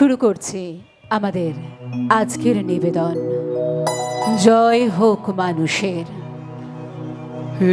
শুরু করছি আমাদের আজকের নিবেদন। জয় হোক মানুষের।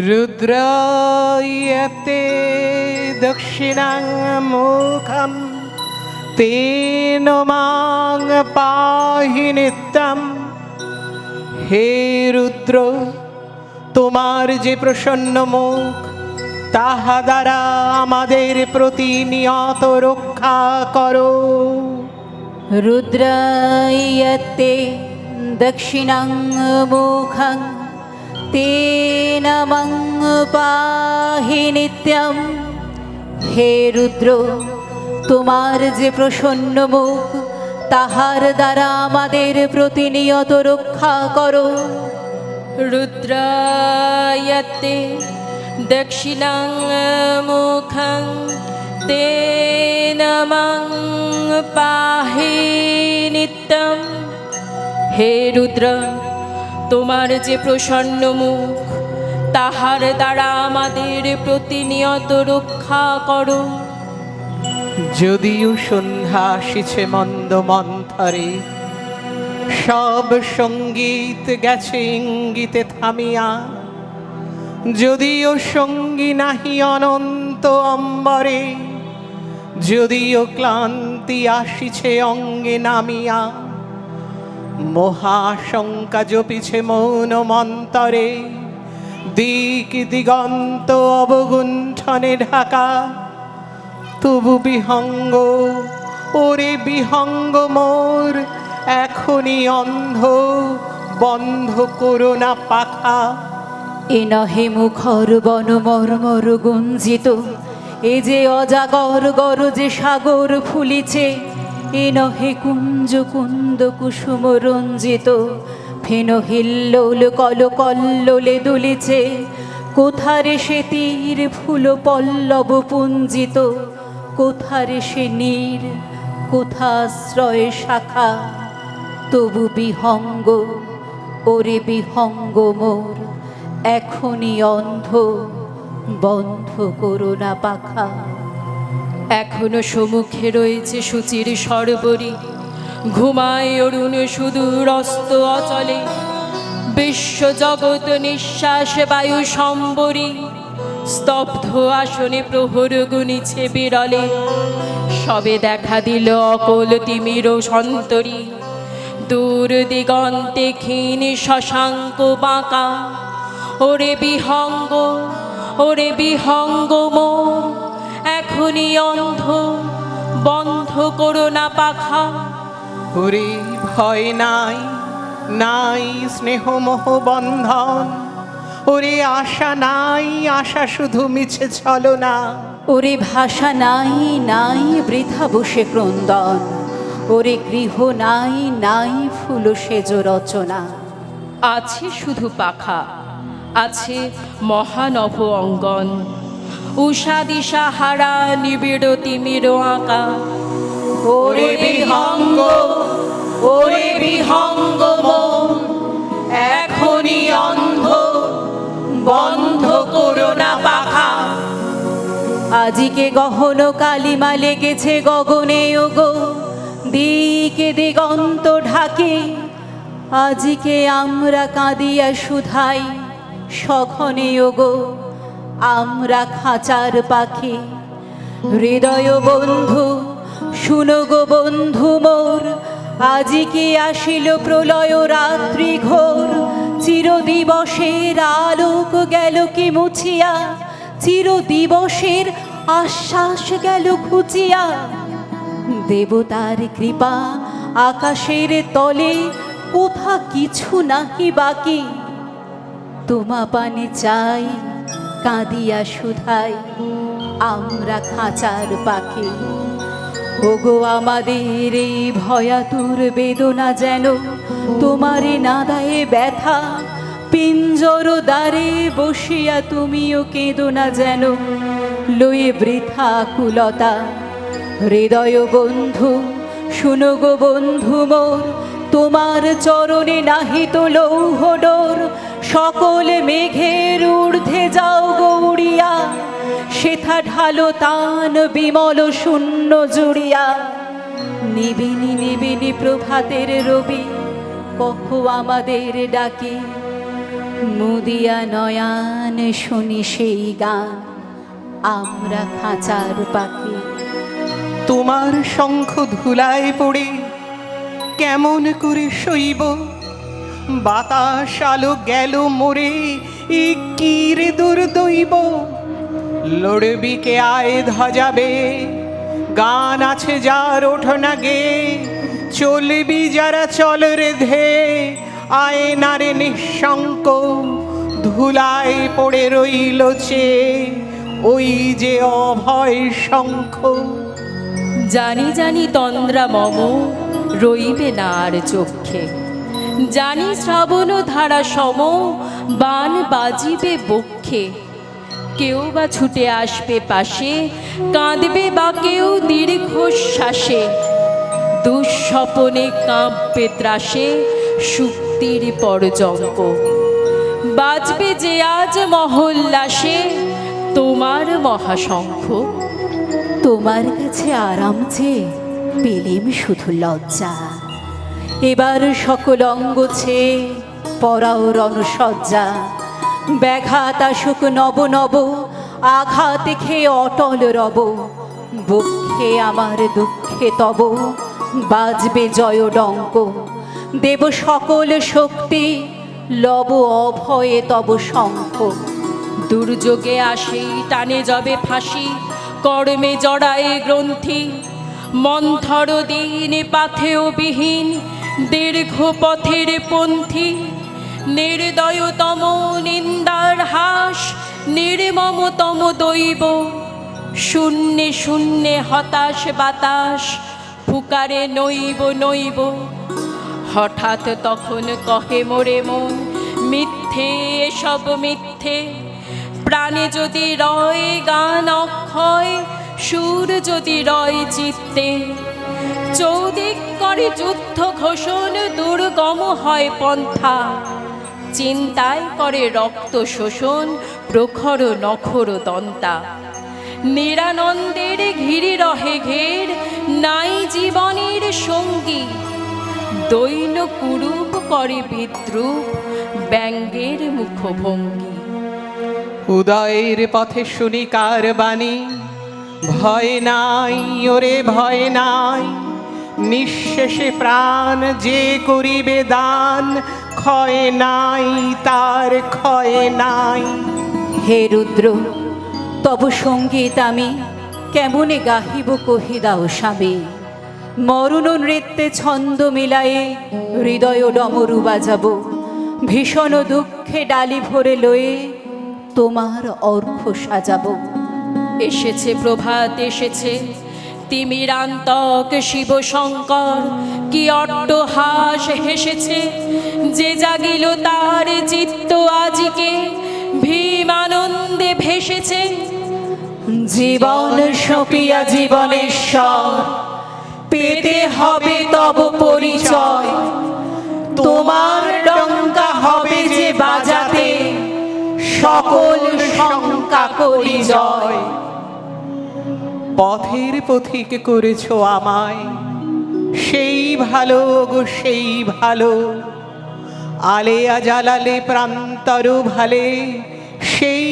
রুদ্রায়তে দক্ষিণাং মুখম তেন মাং পাহি নিত্যম। হে রুদ্র, তোমার যে প্রসন্ন মুখ, তাহা দ্বারা আমাদের প্রতিনিয়ত রক্ষা করো। রুদ্রায়তে দক্ষিণাং মুখং তেন মং পাহি নিত্যম। হে রুদ্র, তোমার যে প্রসন্ন মুখ, তাহার দ্বারা আমাদের প্রতিনিয়ত রক্ষা করো। রুদ্রায়তে দক্ষিণাং মুখং তেন মং পাহি নিত্যম। হে রুদ্র, তোমার যে প্রসন্ন মুখ, তাহার দ্বারা আমাদের প্রতিনিয়ত রক্ষা করো। যদিও সন্ধ্যা আসিছে মন্দ মন্থরে, সব সঙ্গীত গেছে ইঙ্গিতে থামিয়া। যদিও সঙ্গী নাহি অনন্ত অম্বরে, যদিও ক্লান্তি আসিছে অঙ্গে নামিয়া। মহাশঙ্কা জপিছে মৌন মন্তরে, দিক দিগন্ত অবগুণ্ঠনে ঢাকা। তবু বিহঙ্গ, ওরে বিহঙ্গ মোর, এখনই অন্ধ, বন্ধ করো না পাখা। এ নহে মুখর বন মর্মর গুঞ্জিত, এ যে অজাগর গরজে সাগর ফুলিছে। এ নহে কুঞ্জ কুন্দ কুসুম রঞ্জিত, ফেন হিল্লোল কল কল্লোলে দুলিছে। কোথারে সে তীর ফুল পল্লব পুঞ্জিত, কোথারে সে নীর, কোথাশ্রয় শাখা। তবু বিহঙ্গ, ওরে বিহঙ্গ মোর, এখনই অন্ধ, বন্ধ করো না পাখা। এখনো সম্মুখে রয়েছে সূচির সরবরি, ঘুমায় অরুণ সুদূর অস্ত অচলে। বিশ্ব জগৎ নিঃশ্বাস বায়ু সম্বরী, স্তব্ধ আসনে প্রহর গুনিছে বিরলে। সবে দেখা দিল অকল তিমির সন্তরী, দূর দিগন্তে ক্ষীণ শশাঙ্ক বাঁকা। ওরে বিহঙ্গ, ওরে বিহঙ্গ মোর, এখনই অন্ধ, বন্ধ করো না পাখা। ওরে ভয় নাই, নাই স্নেহ মোহ বন্ধন। ওরে আশা নাই, আশা শুধু মিছে ছলনা। ওরে ভাষা নাই, নাই বৃথা বসে ক্রন্দন। ওরে গৃহ নাই, নাই ফুল সেজ রচনা। আছে শুধু পাখা, আছে মহানভ অঙ্গন। উষা দিশা হারা নিবিড় তিমির আঁকা। ওরে বিহঙ্গ, ওরে বিহঙ্গ মোর, এখনই অন্ধ, বন্ধ করো না পাখা। আজিকে গহন কালিমা লেগেছে গগনে ওগো, দিকে দিগন্ত ঢাকে। আজিকে আমরা কাঁদিয়া শুধাই সঘনে ওগো, আমরা খাঁচার পাখি। হৃদয় বন্ধু, শুনো গো বন্ধু মোর, আজিকে আসিল প্রলয় রাত্রি ঘোর। চিরদিবসের আলোক গেল কি মুছিয়া, চিরদিবসের আশ্বাস গেল ঘুচিয়া। দেবতার কৃপা আকাশের তলে, কোথা কিছু নাহি বাকি। তোমা পানে চাই কাঁদিয়া শুধাই, আমরা খাঁচার পাখি। ওগো আমাদের এই ভয়াতুর বেদনা যেন তোমারে নাদায়ে ব্যথা। পিঞ্জর দ্বারে বসিয়া তুমিও কেঁদো না যেন, লয়ে বৃথা আকুলতা। হৃদয় বন্ধু, শুনো গো বন্ধু মোর, তোমার চরণে নাহিত লৌহ ডোর। সকল মেঘের ঊর্ধ্বে যাও গো উড়িয়া, সেথা ঢালো তান বিমল শূন্য জুড়িয়া। নিবিনি নিবিনি প্রভাতের রবি কহো আমাদের ডাকে, মুদিয়া নয়ান শুনি সেই গান আমরা খাঁচার পাখি। তোমার শঙ্খ ধুলায় পড়ে কেমন করে শৈব, বাতাস আলো গেল মোরে এ কি রে দুর্দৈব। লড়বি কে আয় ধ্বজাবে, গান আছে যার ওঠনা গে, চলবি যারা চল রে ধে, আয় না রে নিঃশঙ্ক। ধুলায় পড়ে রইল চেয়ে ওই যে অভয় শঙ্খ। জানি জানি তন্দ্রা মম রইবে না আর চক্ষে, জানি শ্রাবণ ধারা সম বান বাজিবে বক্ষে। কেউ বা ছুটে আসবে পাশে, কাঁদবে বা কেউ দীর্ঘশ্বাসে, দুঃস্বপনে কাঁপবে ত্রাসে সুক্তির পরজঙ্ক। বাজবে যে আজ মহল্লাসে তোমার মহাশঙ্খ। তোমার কাছে আরাম চেয়ে পেলেম শুধু লজ্জা, এবার সকল অঙ্গ ছেয়ে পরাও রণসজ্জা। ব্যাঘাত আসুক নব নব, আঘাত খেয়ে অটল রব, বক্ষে আমার দুঃখে তব বাজবে জয় ডঙ্ক। দেব সকল শক্তি লব অভয়ে তব শঙ্খ। দুর্যোগে আসেই টানে যাবে ফাঁসি, কর্মে জড়ায় গ্রন্থি। মন্থর দিন পাথেয় বিহীন দীর্ঘ পথের পন্থী। নির্দয়তম নিন্দার হাস, নির্মমতম দৈব। শূন্যে শূন্যে হতাশ বাতাস, ফুকারে নইব নইব। হঠাৎ তখন কহে মোরে মন, মিথ্যে এসব মিথ্যে। প্রাণে যদি রয় গান অক্ষয়, সুর যদি রয় চিত্তে। চৌদিক করে যুদ্ধ ঘোষণ, দুর্গম হয় পন্থা। চিন্তায় করে রক্ত শোষণ, প্রখর নখর দন্তা। নিরানন্দের ঘিরে রহে ঘের, নাই জীবনের সঙ্গী। দৈন কুরূপ করে বিদ্রূপ, ব্যঙ্গের মুখভঙ্গি। উদয়ের পথে শুনি কার বাণী, ভয় নাই ওরে ভয় নাই। নিঃশেষে প্রাণ যে করিবে দান, ক্ষয় নাই তার ক্ষয় নাই। হে রুদ্র, তব সঙ্গীত আমি কেমনে গাহিব কহি দাও স্বামী। মরণ নৃত্যে ছন্দ মিলায়ে হৃদয় ডমরু বাজাব। ভীষণ দুঃখে ডালি ভরে লয়ে তোমার অর্ঘ্য সাজাব। এসেছে প্রভাত এসেছে, তিমিরান্তক শিব শঙ্কর। কি অট্টহাস হেসেছে, যে জাগিল তার চিত্ত আজকে ভীমানন্দে ভেসেছে। জীবন সপিয়া জীবনেশ্বর, পেতে হবে তব পরিচয়। তোমার ডঙ্কা হবে যে বাজাতে, সকল শঙ্কা করি জয়। পথের পথিক করেছ আমায়, সেই ভালো গো সেই ভালো। আলেয়া জ্বালালে প্রান্তর ভালে, সেই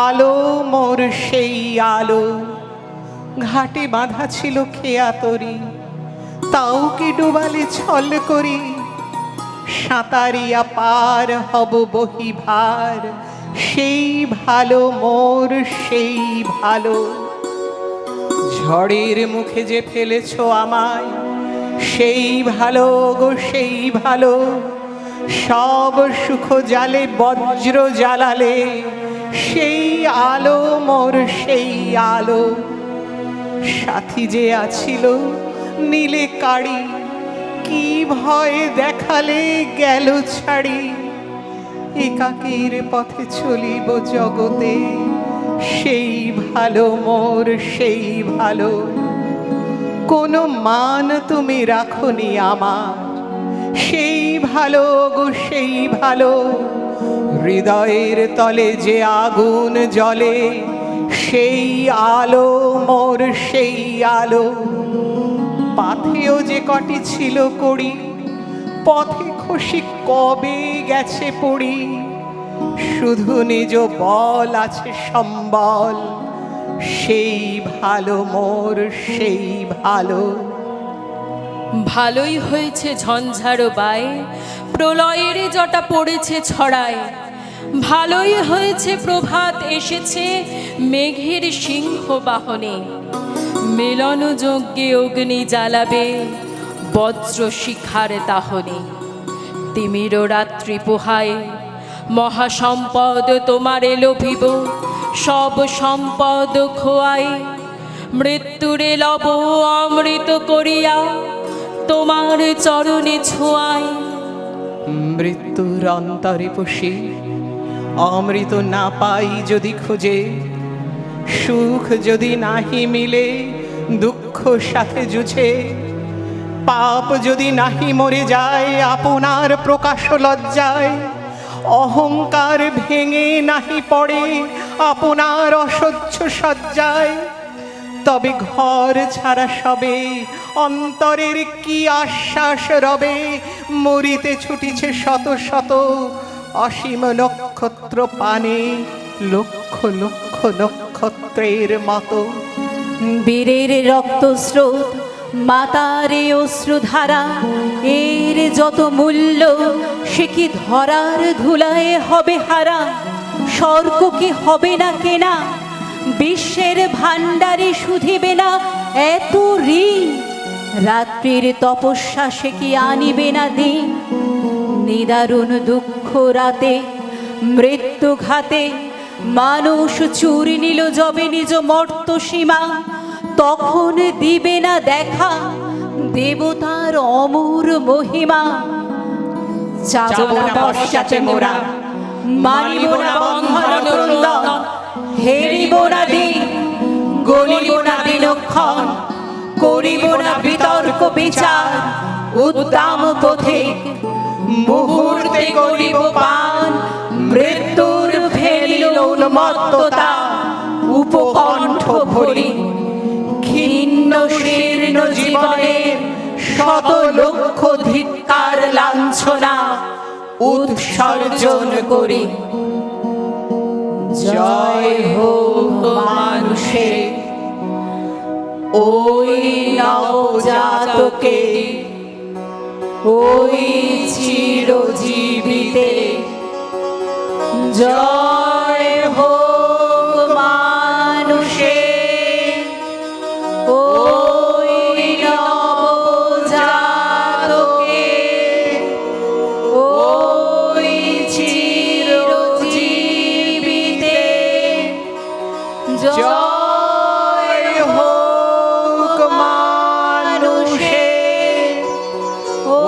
আলো মোর সেই আলো। ঘাটে বাঁধা ছিল খেয়া তরি, তাও কি ডুবালে ছল করি। সাঁতারিয়া পার হব বহিভার, সেই ভালো মোর সেই ভালো। ঝড়ের মুখে যে ফেলেছ আমায়, সেই ভালো গো সেই ভালো। সব সুখ জালে বজ্র জ্বালালে, সেই আলো মোর সেই আলো। সাথী যে আছিল নীলে কাড়ি, কি ভয় দেখালে গেল ছাড়ি। একাকীর পথে চলিব জগতে, সেই ভালো মোর সেই ভালো। কোনো মান তুমি রাখনি আমার, সেই ভালো গো সেই ভালো। হৃদয়ের তলে যে আগুন জ্বলে, সেই আলো মোর সেই আলো। পাথেও যে কটি ছিল কড়ি, পথে খসি কবে গেছে পড়ি। শুধু নিজ বল আছে সম্বল, সেই ভালো মোর সেই ভালো। ভালোই হয়েছে ঝঞ্ঝারো বায়ে, প্রলয়ের জটা পড়েছে ছড়ায়। ভালোই হয়েছে প্রভাত এসেছে মেঘের সিংহ বাহনে। মিলন যজ্ঞে অগ্নি জ্বালাবে বজ্র শিখার দাহনে। তিমির রাত্রি পোহায় মহাসম্পদ তোমারে লোভিব, সব সম্পদ খোয়াই। মৃত্যুরে লব অমৃত করিয়া তোমার চরণে ছোঁয়াই। মৃত্যুর অন্তরে বসে অমৃত না পাই যদি খুঁজে, সুখ যদি নাহি মিলে দুঃখ সাথে জুঝে, পাপ যদি নাহি মরে যায় আপনার প্রকাশ লজ্জায়, অহংকার ভেঙে নাহি পড়ে আপনার অসহ্য সজ্জায়, তবে ঘর ছাড়া সবে অন্তরের কি আশ্বাস রবে। মরিতে ছুটিছে শত শত অসীম নক্ষত্র পানে, লক্ষ লক্ষ নক্ষত্রের মতো। বীরের রক্তস্রোত মাতার অশ্রুধারা, এর যত মূল্য সে কি ধরার ধুলায় হবে হারা। স্বর্গ কি হবে না কেনা, বিশ্বের ভাণ্ডারে শুধিবে না এত ঋণ। রাত্রির তপস্যা সে কি আনিবে না দিন। নিদারুণ দুঃখ রাতে মৃত্যু ঘাতে, মানুষ চুরি নিল যবে নিজ মর্ত সীমা। তখন দিবে না দেখা দেবতার অমর মহিমা। চাবো না পশ্চাতে মোরা, মানিব না বন্ধন ক্রন্দন। হেরিব না দিন, গলিব না দিনক্ষণ, করিব না বিতর্ক বিচার। উদ্দাম পথে মুহূর্তে করিব পান, মৃত্যুর ফেলিল উন্মত্ততা উপকণ্ঠ ভরি। ক্ষীণ শীর্ণ জীবনের শত লক্ষ ধিক্কার লাঞ্ছনা উৎসর্জন করি। জয় হোক মানুষের ওই নবজাতকে, ওই চিরজীবিতে। জয় হোক মানুষের ওই নবজাতকে, ওই চিরজীবিতে। জয় হোক মানুষের ও